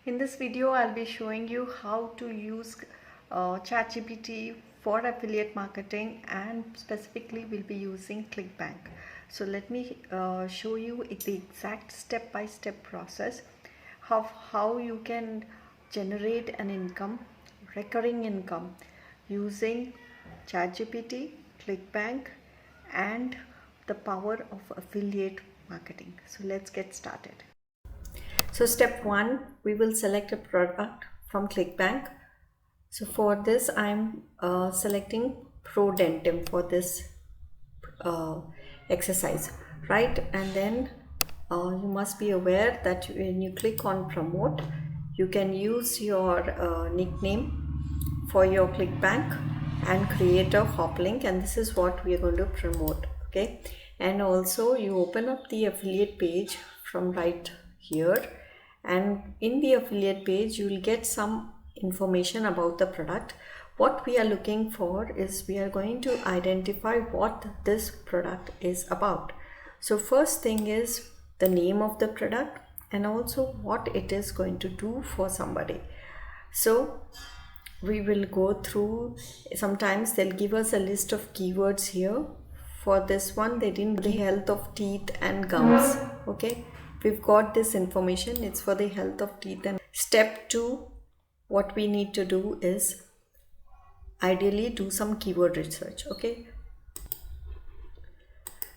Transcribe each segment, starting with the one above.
In this video, I'll be showing you how to use ChatGPT for affiliate marketing, and specifically we'll be using ClickBank. So let me show you the exact step-by-step process of how you can generate an income, recurring income, using ChatGPT, ClickBank, and the power of affiliate marketing. So let's get started. So step 1, we will select a product from ClickBank. So for this, I'm selecting ProDentim for this exercise, right? And then you must be aware that when you click on promote, you can use your nickname for your ClickBank and create a hop link, and this is what we are going to promote. Okay, and also you open up the affiliate page from right here, and in the affiliate page you will get some information about the product. What we are looking for is we are going to identify what this product is about. So first thing is the name of the product and also what it is going to do for somebody. So we will go through, sometimes they'll give us a list of keywords here. For this one, they didn't give the health of teeth and gums. Okay, we've got this information, it's for the health of teeth. And step 2, what we need to do is ideally do some keyword research. Okay,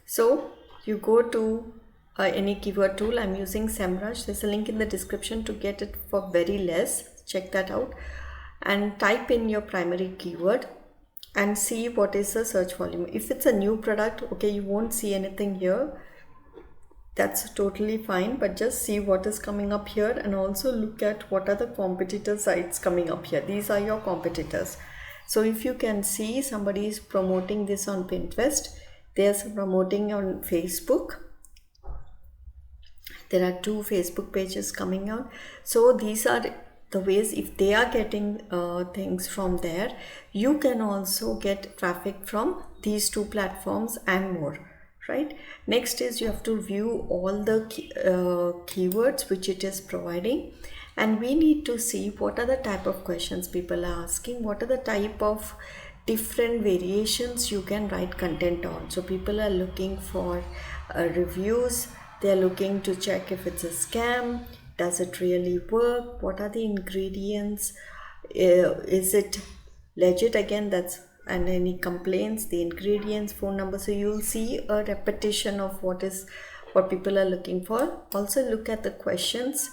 so you go to any keyword tool. I'm using SEMrush. There's a link in the description to get it for very less. Check that out and type in your primary keyword and see what is the search volume. If it's a new product, okay, you won't see anything here, that's totally fine, but just see what is coming up here and also look at what are the competitor sites coming up here. These are your competitors. So if you can see, somebody is promoting this on Pinterest, they are promoting on Facebook. There are 2 Facebook pages coming out. So these are the ways. If they are getting things from there, you can also get traffic from these 2 platforms and more, right? Next is you have to view all the keywords which it is providing, and we need to see what are the type of questions people are asking, what are the type of different variations you can write content on. So people are looking for reviews, they are looking to check if it's a scam, does it really work, what are the ingredients, is it legit, again that's, and any complaints, the ingredients, phone number. So you'll see a repetition of what people are looking for. Also look at the questions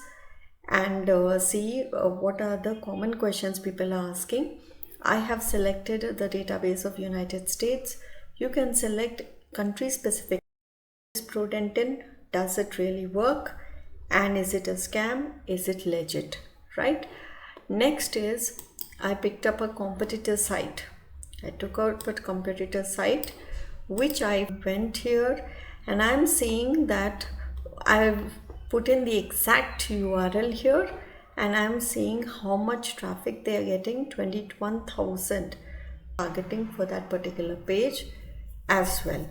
and see what are the common questions people are asking. I have selected the database of United States. You can select country specific. Is ProDentin, does it really work, and is it a scam, is it legit, right? Next is I picked up a competitor site. I took out a competitor site which I went here, and I'm seeing that I've put in the exact URL here, and I'm seeing how much traffic they are getting, 21,000 targeting for that particular page as well.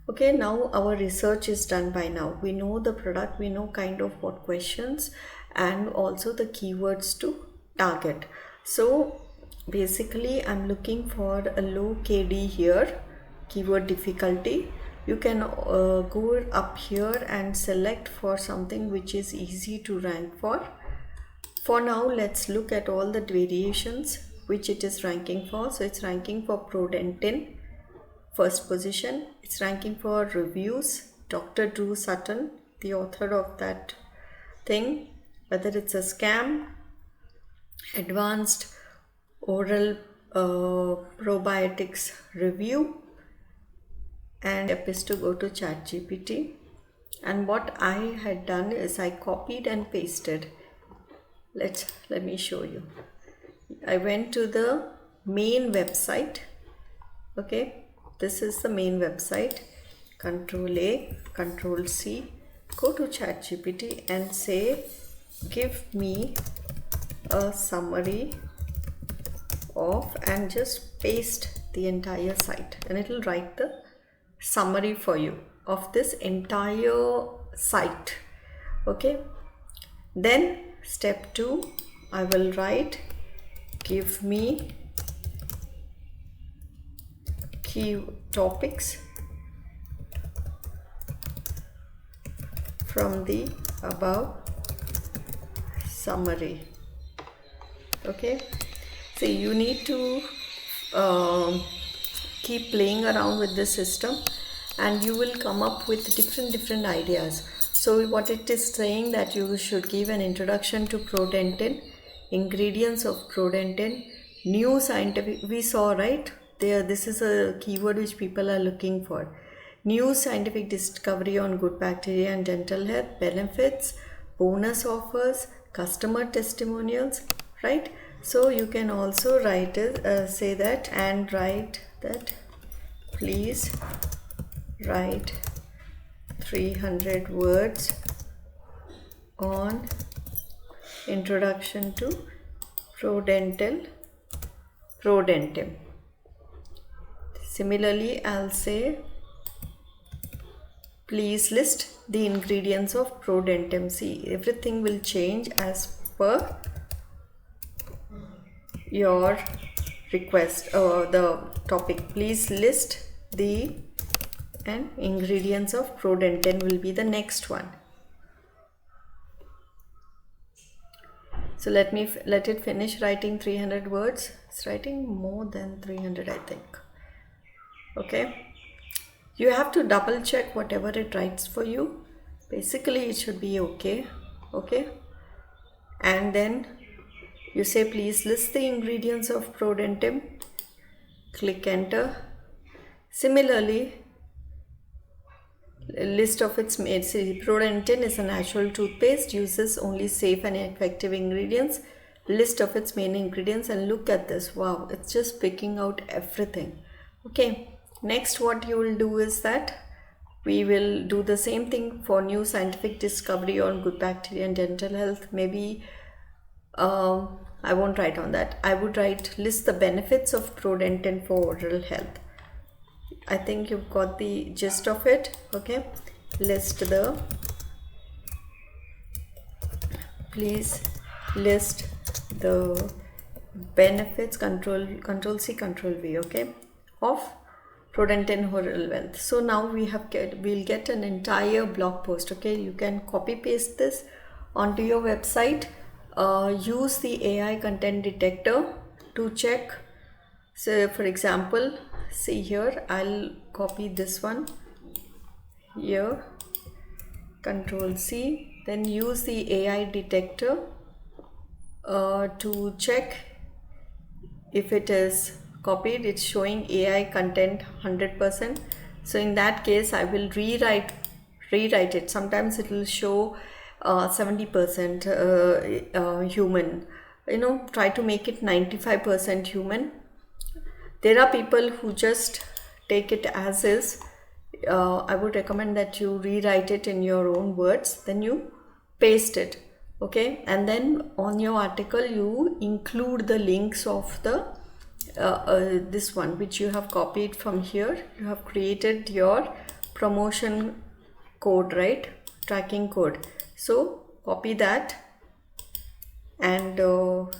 Okay, now our research is done by now. We know the product, we know kind of what questions and also the keywords to target. So basically I'm looking for a low KD here, keyword difficulty. You can go up here and select for something which is easy to rank for. For now, let's look at all the variations which it is ranking for. So it's ranking for ProDentin, first position. It's ranking for reviews, Dr. Drew Sutton, the author of that thing, whether it's a scam, advanced oral probiotics review, and step is to go to ChatGPT. And what I had done is I copied and pasted. Let me show you. I went to the main website. Okay, this is the main website. Control A, Control C, go to ChatGPT and say, give me a summary of, and just paste the entire site, and it will write the summary for you of this entire site. Okay, then step 2, I will write give me key topics from the above summary. Okay, so you need to keep playing around with the system and you will come up with different ideas. So what it is saying that you should give an introduction to prodentin, ingredients of prodentin, new scientific, we saw right there, this is a keyword which people are looking for. New scientific discovery on good bacteria and dental health, benefits, bonus offers, customer testimonials, right? So you can also write it, say that and write that please write 300 words on introduction to prodentin. Similarly, I'll say please list the ingredients of prodentin. See, everything will change as per your request or the topic. Please list the and ingredients of prodentin will be the next one. So let it finish writing 300 words. It's writing more than 300, I think. Okay, you have to double check whatever it writes for you. Basically it should be okay. And then you say please list the ingredients of prodentin, click enter. Similarly, list of its made. See, prodentin is a natural toothpaste, uses only safe and effective ingredients. List of its main ingredients, and look at this. Wow, it's just picking out everything. Okay, next what you will do is that we will do the same thing for new scientific discovery on good bacteria and dental health. Maybe I won't write on that. I would write list the benefits of prodentin for oral health. I think you've got the gist of it. Okay, please list the benefits, control C, control V, okay, of prodentin oral health. So now we'll get an entire blog post. Okay, you can copy paste this onto your website. Use the AI content detector to check. So for example, see here, I'll copy this one here, control C, then use the AI detector to check if it is copied. It's showing AI content 100%. So in that case I will rewrite it. Sometimes it will show 70% human, try to make it 95% human. There are people who just take it as is. I would recommend that you rewrite it in your own words, then you paste it. Okay, and then on your article you include the links of the this one which you have copied from here. You have created your promotion code, right? Tracking code. So copy that and go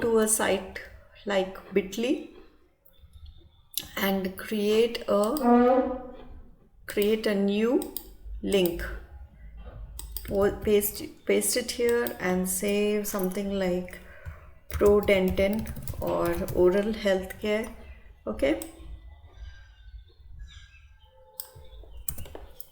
to a site like bit.ly and create a new link. Paste it here and say something like prodentin or oral health care. Okay,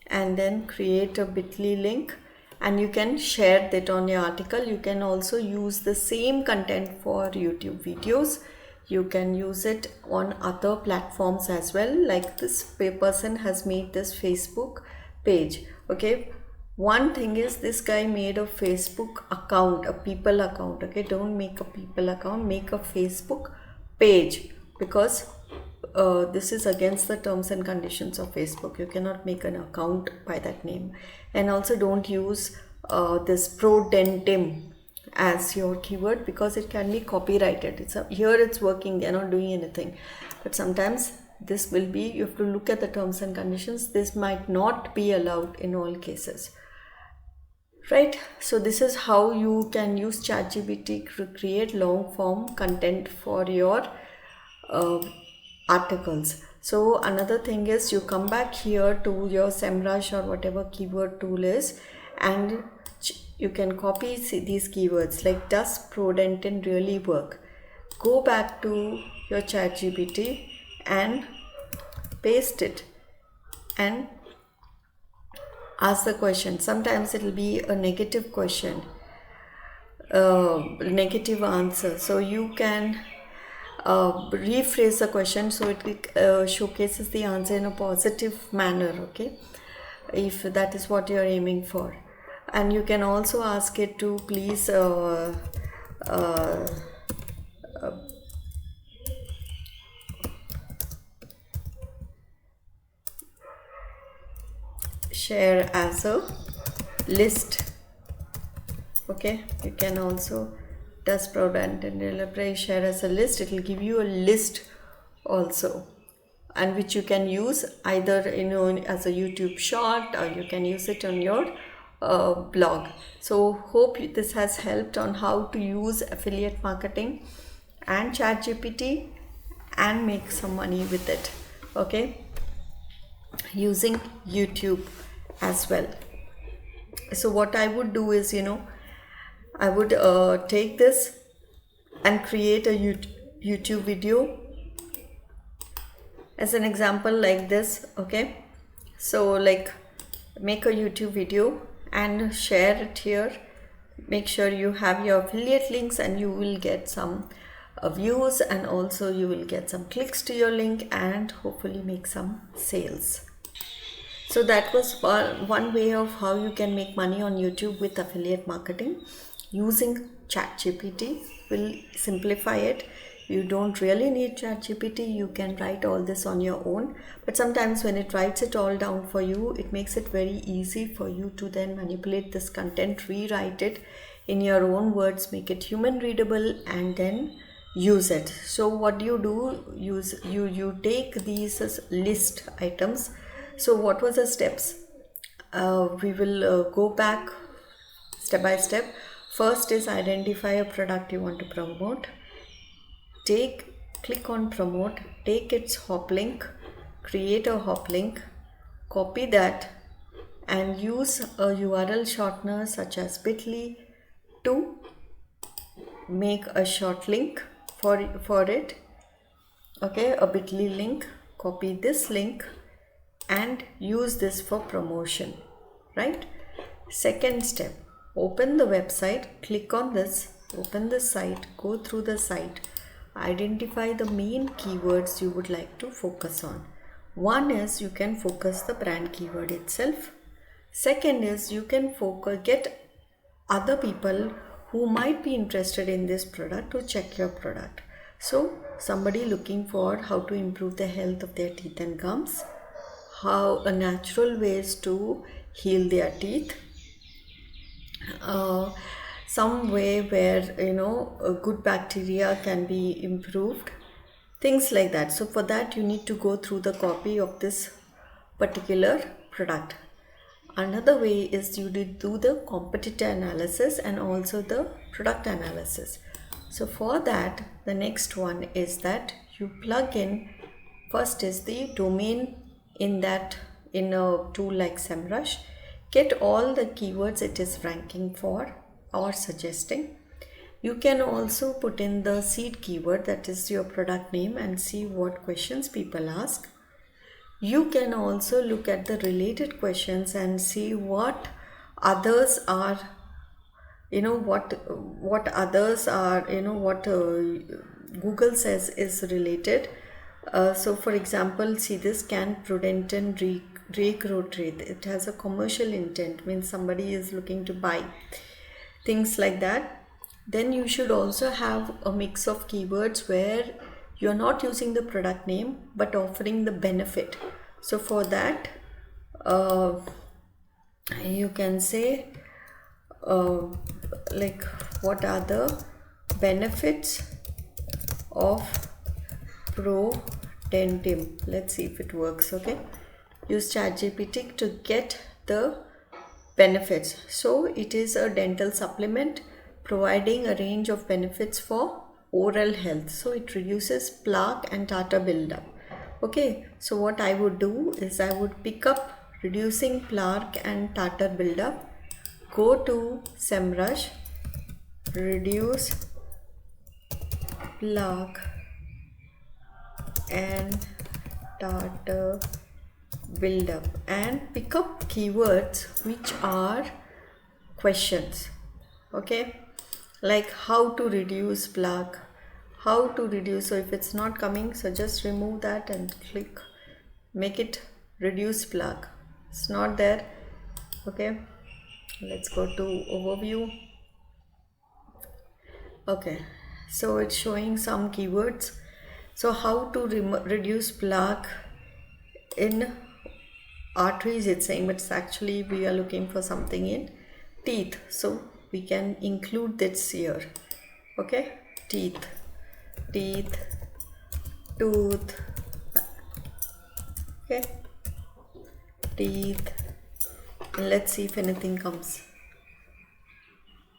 and then create a bit.ly link and you can share that on your article. You can also use the same content for YouTube videos. You can use it on other platforms as well, like this person has made this Facebook page. Okay, one thing is this guy made a Facebook account, a people account. Okay, don't make a people account, make a Facebook page, because this is against the terms and conditions of Facebook. You cannot make an account by that name. And also don't use this prodentin as your keyword, because it can be copyrighted. Here it's working, they're not doing anything, but sometimes this will be, you have to look at the terms and conditions. This might not be allowed in all cases. right? So this is how you can use ChatGPT to create long form content for your uh, articles. So another thing is, you come back here to your SEMrush or whatever keyword tool is, and you can copy these keywords like, does Prodentin really work? Go back to your ChatGPT and paste it and ask the question. Sometimes it will be a negative question, negative answer, so you can rephrase the question so it showcases the answer in a positive manner, okay, if that is what you're aiming for. And you can also ask it to please uh, share as a list, okay. You can also, does product and delivery share as a list, it will give you a list also, and which you can use either as a YouTube short, or you can use it on your blog. So hope this has helped on how to use affiliate marketing and ChatGPT and make some money with it, okay, using YouTube as well. So what I would do is, I would take this and create a YouTube video as an example like this, okay. So like, make a YouTube video and share it here. Make sure you have your affiliate links, and you will get some views, and also you will get some clicks to your link, and hopefully make some sales. So that was one way of how you can make money on YouTube with affiliate marketing. Using ChatGPT will simplify it. You don't really need ChatGPT. You can write all this on your own. But sometimes when it writes it all down for you, it makes it very easy for you to then manipulate this content, rewrite it in your own words, make it human readable, and then use it. So what do? You take these as list items. So what was the steps? We will go back step by step. First is, identify a product you want to promote. Click on promote, take its hop link, create a hop link, copy that, and use a URL shortener such as bit.ly to make a short link for it, okay, a bit.ly link. Copy this link and use this for promotion, right? Second step, open the website, click on this, open the site, go through the site, identify the main keywords you would like to focus on. One is, you can focus the brand keyword itself. Second is, you can get other people who might be interested in this product to check your product. So somebody looking for how to improve the health of their teeth and gums, how a natural ways to heal their teeth, some way where a good bacteria can be improved, things like that. So for that, you need to go through the copy of this particular product. Another way is, you did do the competitor analysis and also the product analysis. So for that, the next one is that you plug in, first is the domain in a tool like SEMrush. Get all the keywords it is ranking for or suggesting. You can also put in the seed keyword, that is your product name, and see what questions people ask. You can also look at the related questions and see what others are, what others are, what Google says is related. So for example, see this, can Prodentin regrow trade? It has a commercial intent, means somebody is looking to buy, things like that. Then you should also have a mix of keywords where you're not using the product name but offering the benefit. So for that, you can say like, what are the benefits of Prodentin? Let's see if it works, okay. Use ChatGPT to get the benefits. So it is a dental supplement providing a range of benefits for oral health. So it reduces plaque and tartar buildup. Okay, so what I would do is I would pick up reducing plaque and tartar buildup, go to SEMrush, reduce plaque and tartar buildup, and pick up keywords which are questions. Okay, like how to reduce plaque, how to reduce. So if it's not coming, so just remove that and click make it reduce plaque. It's not there. Okay, let's go to overview. Okay, so it's showing some keywords. So how to reduce plaque in arteries, it's saying, but it's actually we are looking for something in teeth, so we can include this here. Okay, teeth, tooth. Okay, teeth, and let's see if anything comes.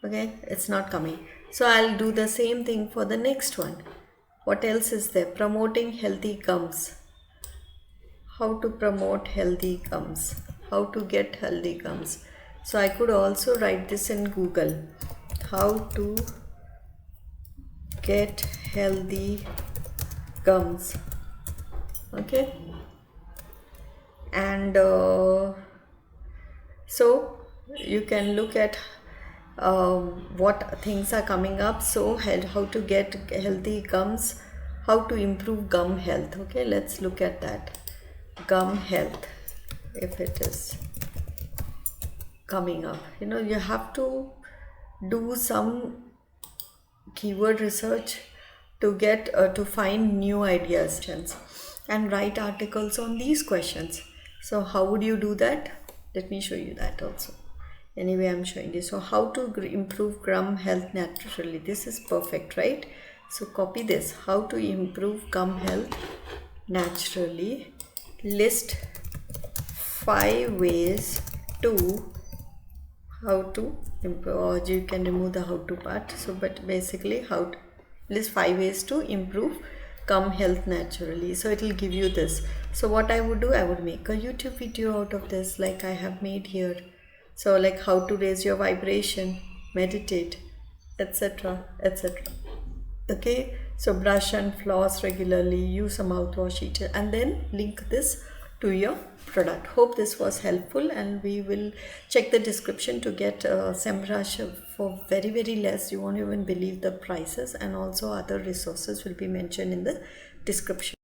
Okay, it's not coming, so I'll do the same thing for the next one. What else is there? Promoting healthy gums. How to promote healthy gums, how to get healthy gums. So I could also write this in Google, how to get healthy gums. Okay, and so you can look at what things are coming up. So how to get healthy gums, how to improve gum health. Okay, let's look at that. Gum health, if it is coming up, you have to do some keyword research to get to find new ideas and write articles on these questions. So how would you do that? Let me show you that also. Anyway, I'm showing you. So how to improve gum health naturally. This is perfect, right? So copy this, how to improve gum health naturally. List 5 ways to how to improve, or you can remove the how to part. So but basically how to list 5 ways to improve gum health naturally. So it will give you this. So what I would do, I would make a YouTube video out of this, like I have made here. So like how to raise your vibration, meditate, etc, etc. Okay, so brush and floss regularly, use a mouthwash each, and then link this to your product. Hope this was helpful, and we will check the description to get SEMrush for very, very less. You won't even believe the prices, and also other resources will be mentioned in the description.